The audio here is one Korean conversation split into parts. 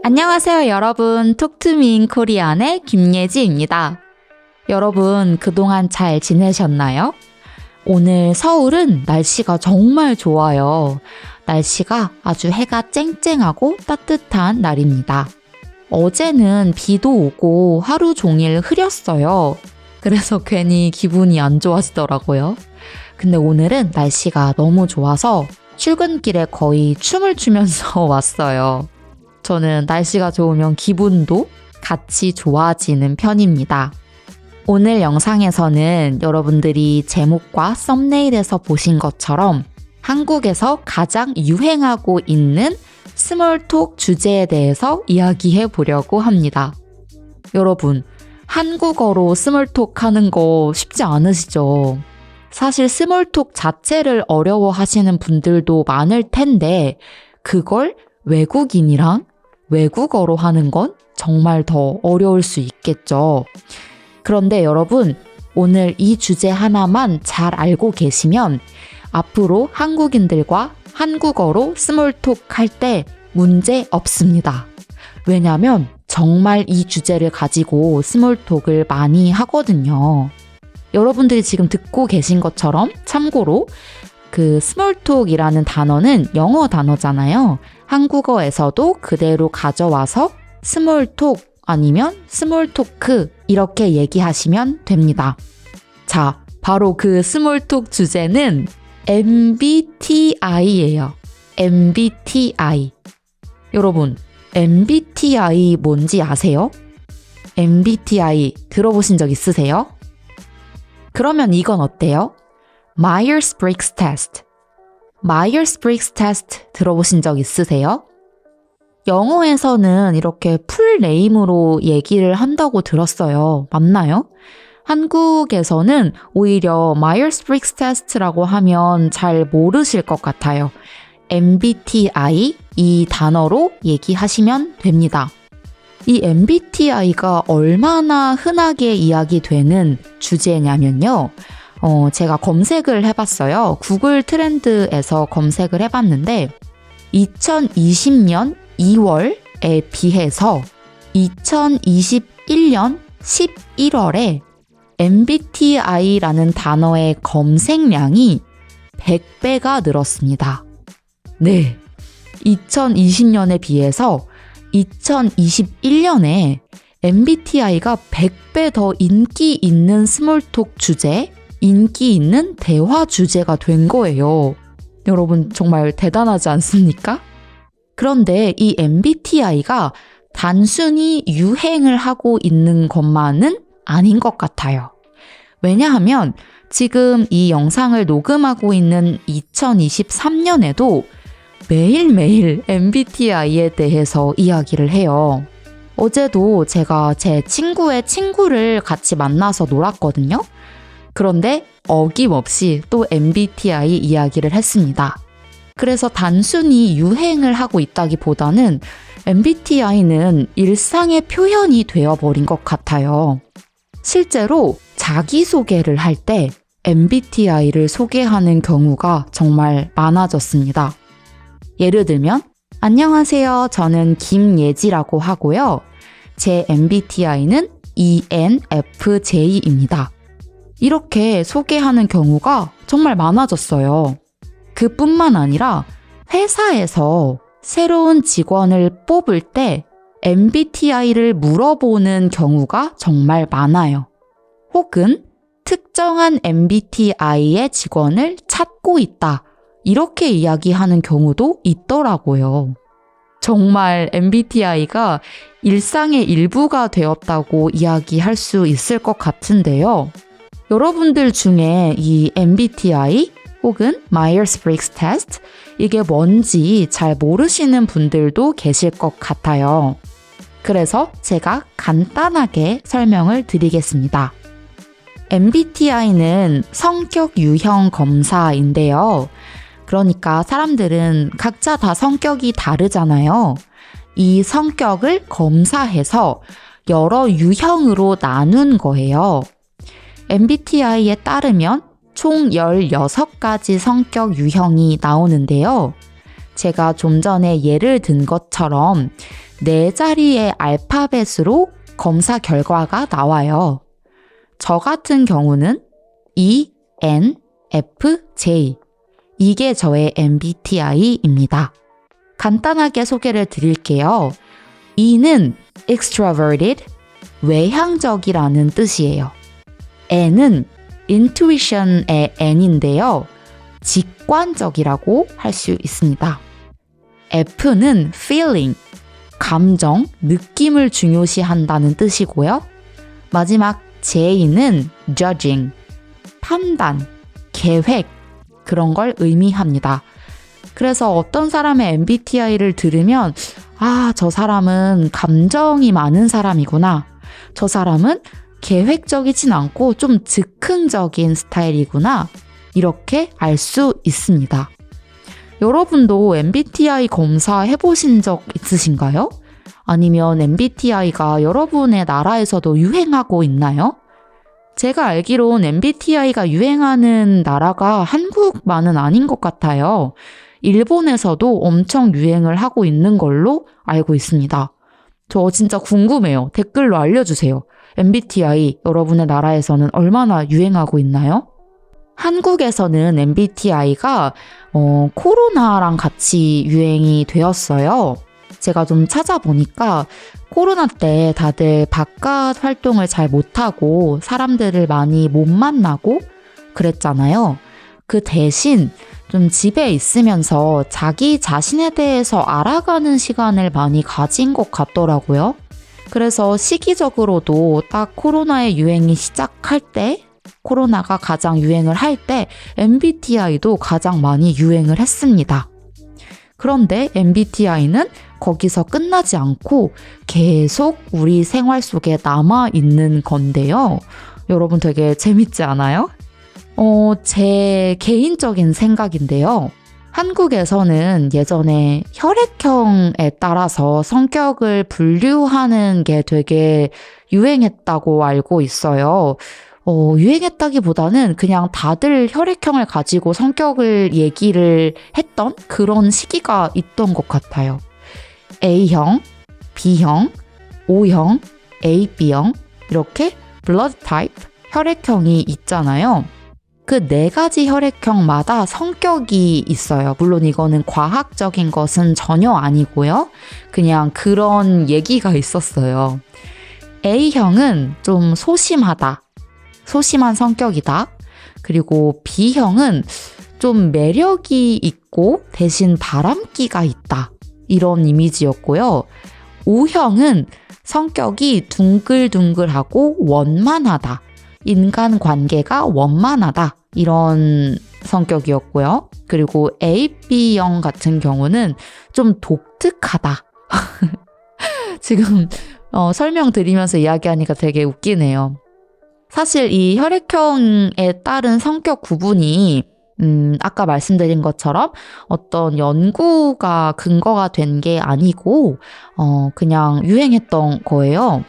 안녕하세요, 여러분. 톡투미인 코리안의 김예지입니다. 여러분, 그동안 잘 지내셨나요? 오늘 서울은 날씨가 정말 좋아요. 날씨가 아주 해가 쨍쨍하고 따뜻한 날입니다. 어제는 비도 오고 하루 종일 흐렸어요. 그래서 괜히 기분이 안 좋아지더라고요. 근데 오늘은 날씨가 너무 좋아서 출근길에 거의 춤을 추면서 왔어요. 저는 날씨가 좋으면 기분도 같이 좋아지는 편입니다. 오늘 영상에서는 여러분들이 제목과 썸네일에서 보신 것처럼 한국에서 가장 유행하고 있는 스몰톡 주제에 대해서 이야기해 보려고 합니다. 여러분, 한국어로 스몰톡 하는 거 쉽지 않으시죠? 사실 스몰톡 자체를 어려워하시는 분들도 많을 텐데 그걸 외국인이랑 외국어로 하는 건 정말 더 어려울 수 있겠죠. 그런데 여러분, 오늘 이 주제 하나만 잘 알고 계시면 앞으로 한국인들과 한국어로 스몰톡 할 때 문제 없습니다. 왜냐하면 정말 이 주제를 가지고 스몰톡을 많이 하거든요. 여러분들이 지금 듣고 계신 것처럼 참고로 그 스몰톡이라는 단어는 영어 단어잖아요. 한국어에서도 그대로 가져와서 스몰톡 아니면 스몰토크 이렇게 얘기하시면 됩니다. 자, 바로 그 스몰톡 주제는 MBTI예요. MBTI. 여러분, MBTI 뭔지 아세요? MBTI 들어보신 적 있으세요? 그러면 이건 어때요? Myers-Briggs Test. Myers-Briggs Test 들어보신 적 있으세요? 영어에서는 이렇게 풀네임으로 얘기를 한다고 들었어요. 맞나요? 한국에서는 오히려 Myers-Briggs Test라고 하면 잘 모르실 것 같아요. MBTI 이 단어로 얘기하시면 됩니다. 이 MBTI가 얼마나 흔하게 이야기되는 주제냐면요. 제가 검색을 해봤어요. 구글 트렌드에서 검색을 해봤는데 2020년 2월에 비해서 2021년 11월에 MBTI라는 단어의 검색량이 100배가 늘었습니다. 네, 2020년에 비해서 2021년에 MBTI가 100배 더 인기 있는 스몰톡 주제, 인기 있는 대화 주제가 된 거예요. 여러분 정말 대단하지 않습니까? 그런데 이 MBTI가 단순히 유행을 하고 있는 것만은 아닌 것 같아요. 왜냐하면 지금 이 영상을 녹음하고 있는 2023년에도 매일매일 MBTI에 대해서 이야기를 해요. 어제도 제가 제 친구의 친구를 같이 만나서 놀았거든요. 그런데 어김없이 또 MBTI 이야기를 했습니다. 그래서 단순히 유행을 하고 있다기보다는 MBTI는 일상의 표현이 되어버린 것 같아요. 실제로 자기소개를 할 때 MBTI를 소개하는 경우가 정말 많아졌습니다. 예를 들면 안녕하세요. 저는 김예지라고 하고요. 제 MBTI는 ENFJ입니다. 이렇게 소개하는 경우가 정말 많아졌어요. 그뿐만 아니라 회사에서 새로운 직원을 뽑을 때 MBTI를 물어보는 경우가 정말 많아요. 혹은 특정한 MBTI의 직원을 찾고 있다. 이렇게 이야기하는 경우도 있더라고요. 정말 MBTI가 일상의 일부가 되었다고 이야기할 수 있을 것 같은데요. 여러분들 중에 이 MBTI 혹은 Myers-Briggs Test 이게 뭔지 잘 모르시는 분들도 계실 것 같아요. 그래서 제가 간단하게 설명을 드리겠습니다. MBTI는 성격 유형 검사인데요. 그러니까 사람들은 각자 다 성격이 다르잖아요. 이 성격을 검사해서 여러 유형으로 나눈 거예요. MBTI에 따르면 총 16가지 성격 유형이 나오는데요. 제가 좀 전에 예를 든 것처럼 네 자리의 알파벳으로 검사 결과가 나와요. 저 같은 경우는 ENFJ. 이게 저의 MBTI입니다. 간단하게 소개를 드릴게요. E는 extroverted, 외향적이라는 뜻이에요. N은 intuition의 N인데요. 직관적이라고 할 수 있습니다. F는 feeling, 감정, 느낌을 중요시한다는 뜻이고요. 마지막 J는 judging, 판단, 계획, 그런 걸 의미합니다. 그래서 어떤 사람의 MBTI를 들으면 저 사람은 감정이 많은 사람이구나. 저 사람은 계획적이진 않고 좀 즉흥적인 스타일이구나. 이렇게 알 수 있습니다. 여러분도 MBTI 검사 해보신 적 있으신가요? 아니면 MBTI가 여러분의 나라에서도 유행하고 있나요? 제가 알기론 MBTI가 유행하는 나라가 한국만은 아닌 것 같아요. 일본에서도 엄청 유행을 하고 있는 걸로 알고 있습니다. 저 진짜 궁금해요. 댓글로 알려주세요. MBTI 여러분의 나라에서는 얼마나 유행하고 있나요? 한국에서는 MBTI가 코로나랑 같이 유행이 되었어요. 제가 좀 찾아보니까 코로나 때 다들 바깥 활동을 잘 못하고 사람들을 많이 못 만나고 그랬잖아요. 그 대신 좀 집에 있으면서 자기 자신에 대해서 알아가는 시간을 많이 가진 것 같더라고요. 그래서 시기적으로도 딱 코로나의 유행이 시작할 때, 코로나가 가장 유행을 할 때 MBTI도 가장 많이 유행을 했습니다. 그런데 MBTI는 거기서 끝나지 않고 계속 우리 생활 속에 남아있는 건데요. 여러분 되게 재밌지 않아요? 제 개인적인 생각인데요. 한국에서는 예전에 혈액형에 따라서 성격을 분류하는 게 되게 유행했다고 알고 있어요. 유행했다기보다는 그냥 다들 혈액형을 가지고 성격을 얘기를 했던 그런 시기가 있던 것 같아요. A형, B형, O형, AB형 이렇게 blood type, 혈액형이 있잖아요. 그 네 가지 혈액형마다 성격이 있어요. 물론 이거는 과학적인 것은 전혀 아니고요. 그냥 그런 얘기가 있었어요. A형은 좀 소심하다. 소심한 성격이다. 그리고 B형은 좀 매력이 있고 대신 바람기가 있다. 이런 이미지였고요. O형은 성격이 둥글둥글하고 원만하다. 인간관계가 원만하다. 이런 성격이었고요. 그리고 AB형 같은 경우는 좀 독특하다. 지금 설명드리면서 이야기하니까 되게 웃기네요. 사실 이 혈액형에 따른 성격 구분이 아까 말씀드린 것처럼 어떤 연구가 근거가 된 게 아니고 그냥 유행했던 거예요.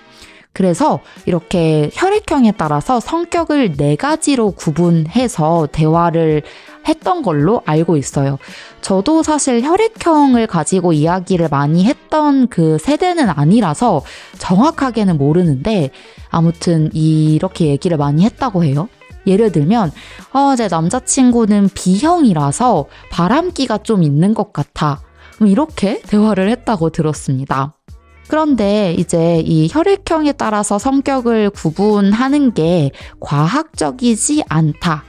그래서 이렇게 혈액형에 따라서 성격을 네 가지로 구분해서 대화를 했던 걸로 알고 있어요. 저도 사실 혈액형을 가지고 이야기를 많이 했던 그 세대는 아니라서 정확하게는 모르는데 아무튼 이렇게 얘기를 많이 했다고 해요. 예를 들면 제 남자친구는 B형이라서 바람기가 좀 있는 것 같아. 이렇게 대화를 했다고 들었습니다. 그런데 이제 이 혈액형에 따라서 성격을 구분하는 게 과학적이지 않다.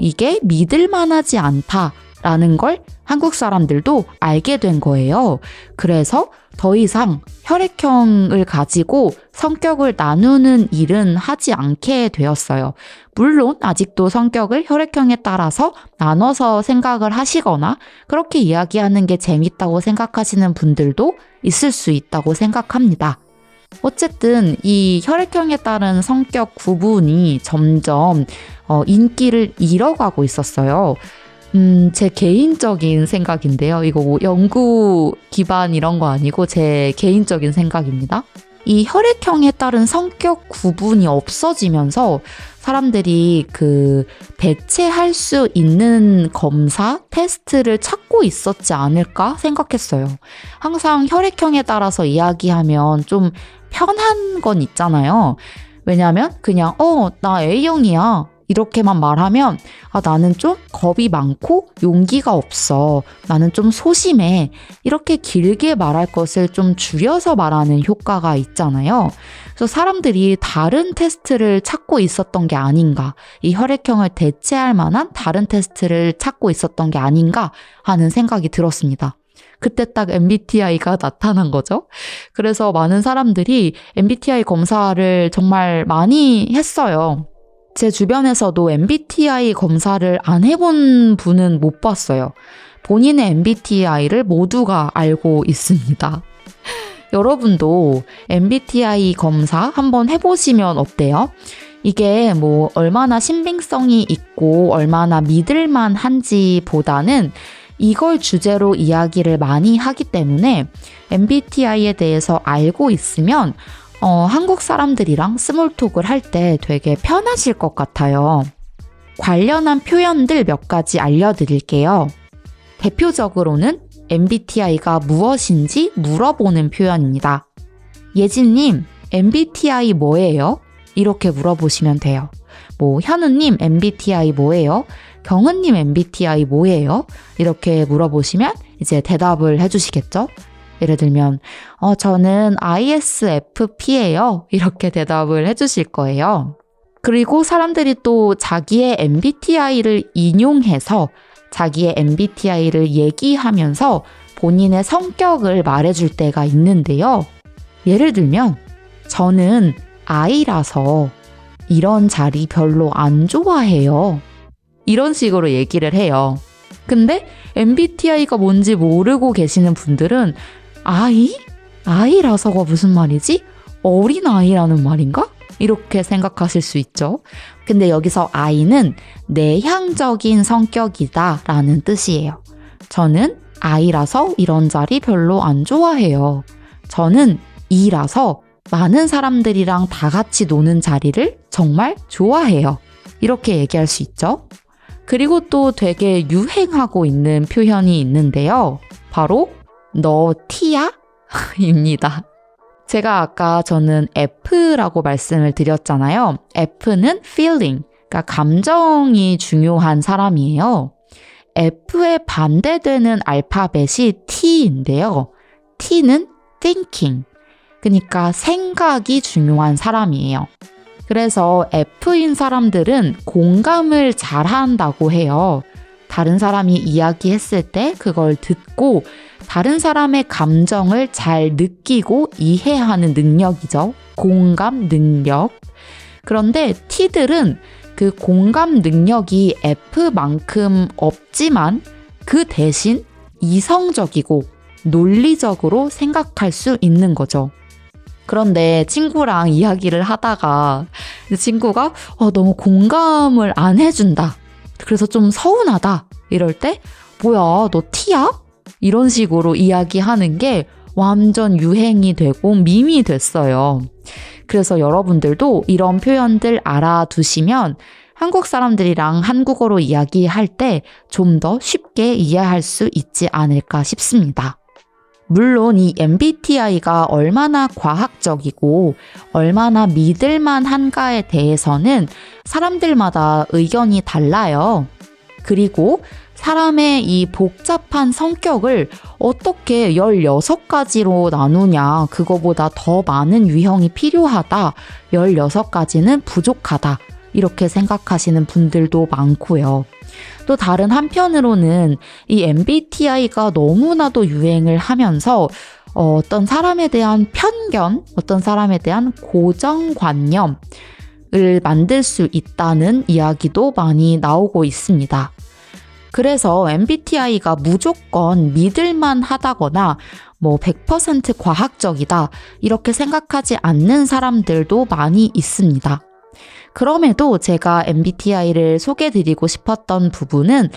이게 믿을만하지 않다라는 걸 한국 사람들도 알게 된 거예요. 그래서 더 이상 혈액형을 가지고 성격을 나누는 일은 하지 않게 되었어요. 물론 아직도 성격을 혈액형에 따라서 나눠서 생각을 하시거나 그렇게 이야기하는 게 재밌다고 생각하시는 분들도 있을 수 있다고 생각합니다. 어쨌든 이 혈액형에 따른 성격 구분이 점점 인기를 잃어가고 있었어요. 제 개인적인 생각인데요. 이거 뭐 연구 기반 이런 거 아니고 제 개인적인 생각입니다. 이 혈액형에 따른 성격 구분이 없어지면서 사람들이 그 대체할 수 있는 검사, 테스트를 찾고 있었지 않을까 생각했어요. 항상 혈액형에 따라서 이야기하면 좀 편한 건 있잖아요. 왜냐하면 그냥 나 A형이야 이렇게만 말하면 나는 좀 겁이 많고 용기가 없어. 나는 좀 소심해. 이렇게 길게 말할 것을 좀 줄여서 말하는 효과가 있잖아요. 그래서 사람들이 다른 테스트를 찾고 있었던 게 아닌가. 이 혈액형을 대체할 만한 다른 테스트를 찾고 있었던 게 아닌가 하는 생각이 들었습니다. 그때 딱 MBTI가 나타난 거죠. 그래서 많은 사람들이 MBTI 검사를 정말 많이 했어요. 제 주변에서도 MBTI 검사를 안 해본 분은 못 봤어요. 본인의 MBTI를 모두가 알고 있습니다. 여러분도 MBTI 검사 한번 해보시면 어때요? 이게 뭐 얼마나 신빙성이 있고 얼마나 믿을만 한지 보다는 이걸 주제로 이야기를 많이 하기 때문에 MBTI에 대해서 알고 있으면 한국 사람들이랑 스몰톡을 할 때 되게 편하실 것 같아요. 관련한 표현들 몇 가지 알려드릴게요. 대표적으로는 MBTI가 무엇인지 물어보는 표현입니다. 예진님, MBTI 뭐예요? 이렇게 물어보시면 돼요. 뭐 현우님 MBTI 뭐예요? 경은님 MBTI 뭐예요? 이렇게 물어보시면 이제 대답을 해주시겠죠? 예를 들면 저는 ISFP예요. 이렇게 대답을 해주실 거예요. 그리고 사람들이 또 자기의 MBTI를 인용해서 자기의 MBTI를 얘기하면서 본인의 성격을 말해줄 때가 있는데요. 예를 들면 저는 I라서 이런 자리 별로 안 좋아해요. 이런 식으로 얘기를 해요. 근데 MBTI가 뭔지 모르고 계시는 분들은 아이? 아이라서가 무슨 말이지? 어린 아이라는 말인가? 이렇게 생각하실 수 있죠. 근데 여기서 아이는 내향적인 성격이다 라는 뜻이에요. 저는 아이라서 이런 자리 별로 안 좋아해요. 저는 E라서 많은 사람들이랑 다 같이 노는 자리를 정말 좋아해요. 이렇게 얘기할 수 있죠. 그리고 또 되게 유행하고 있는 표현이 있는데요. 바로 너 T야? 입니다. 제가 아까 저는 F라고 말씀을 드렸잖아요. F는 feeling, 그러니까 감정이 중요한 사람이에요. F에 반대되는 알파벳이 T인데요. T는 thinking, 그러니까 생각이 중요한 사람이에요. 그래서 F인 사람들은 공감을 잘한다고 해요. 다른 사람이 이야기했을 때 그걸 듣고 다른 사람의 감정을 잘 느끼고 이해하는 능력이죠. 공감 능력. 그런데 T들은 그 공감 능력이 F만큼 없지만 그 대신 이성적이고 논리적으로 생각할 수 있는 거죠. 그런데 친구랑 이야기를 하다가 친구가 너무 공감을 안 해준다. 그래서 좀 서운하다. 이럴 때 뭐야 너 T야? 이런 식으로 이야기하는 게 완전 유행이 되고 밈이 됐어요. 그래서 여러분들도 이런 표현들 알아두시면 한국 사람들이랑 한국어로 이야기할 때 좀 더 쉽게 이해할 수 있지 않을까 싶습니다. 물론 이 MBTI가 얼마나 과학적이고 얼마나 믿을만한가에 대해서는 사람들마다 의견이 달라요. 그리고 사람의 이 복잡한 성격을 어떻게 16가지로 나누냐, 그거보다 더 많은 유형이 필요하다, 16가지는 부족하다, 이렇게 생각하시는 분들도 많고요. 또 다른 한편으로는 이 MBTI가 너무나도 유행을 하면서 어떤 사람에 대한 편견, 어떤 사람에 대한 고정관념을 만들 수 있다는 이야기도 많이 나오고 있습니다. 그래서 MBTI가 무조건 믿을만 하다거나 100% 과학적이다 이렇게 생각하지 않는 사람들도 많이 있습니다. 그럼에도 제가 MBTI를 소개드리고 싶었던 부분은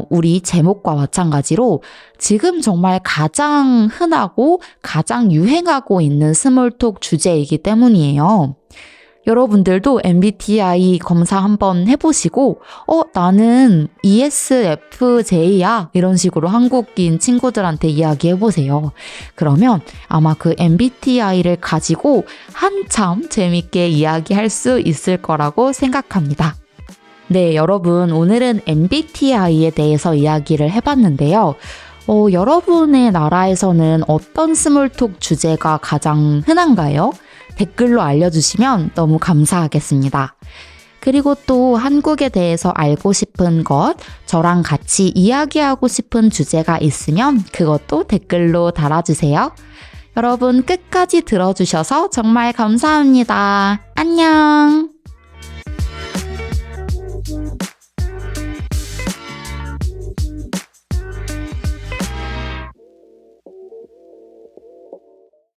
우리 제목과 마찬가지로 지금 정말 가장 흔하고 가장 유행하고 있는 스몰톡 주제이기 때문이에요. 여러분들도 MBTI 검사 한번 해보시고 나는 ESFJ야 이런 식으로 한국인 친구들한테 이야기해보세요. 그러면 아마 그 MBTI를 가지고 한참 재밌게 이야기할 수 있을 거라고 생각합니다. 네, 여러분 오늘은 MBTI에 대해서 이야기를 해봤는데요. 여러분의 나라에서는 어떤 스몰톡 주제가 가장 흔한가요? 댓글로 알려주시면 너무 감사하겠습니다. 그리고 또 한국에 대해서 알고 싶은 것, 저랑 같이 이야기하고 싶은 주제가 있으면 그것도 댓글로 달아주세요. 여러분 끝까지 들어주셔서 정말 감사합니다. 안녕!